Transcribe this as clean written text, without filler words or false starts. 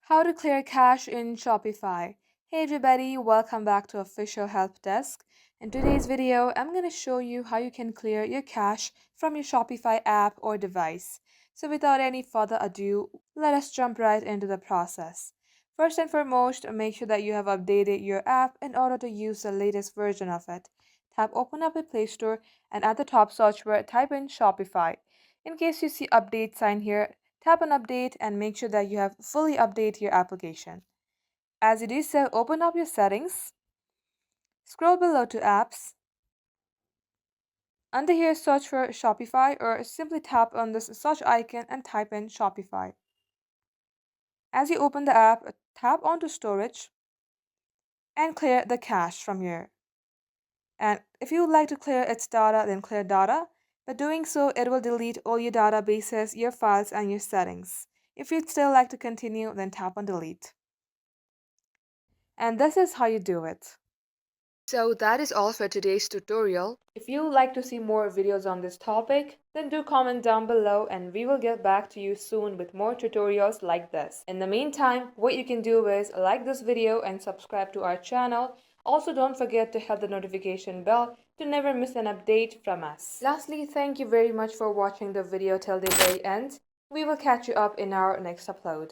How to clear cache in Shopify. Hey everybody, welcome back to Official Help Desk. In today's video, I'm going to show you how you can clear your cache from your Shopify app or device. So without any further ado, let us jump right into the process. First and foremost, make sure that you have updated your app in order to use the latest version of it. Tap open up the Play Store and at the top search bar type in Shopify. In case you see update sign here, tap on update and make sure that you have fully updated your application. As you do so, open up your settings, scroll below to apps. Under here, search for Shopify or simply tap on this search icon and type in Shopify. As you open the app, tap onto storage and clear the cache from here. And if you would like to clear its data, then clear data. By doing so, it will delete all your databases, your files, and your settings. If you'd still like to continue, then tap on delete. And this is how you do it. So that is all for today's tutorial. If you would like to see more videos on this topic, then do comment down below and we will get back to you soon with more tutorials like this. In the meantime, what you can do is like this video and subscribe to our channel. Also, don't forget to hit the notification bell to never miss an update from us. Lastly, thank you very much for watching the video till the very end. We will catch you up in our next upload.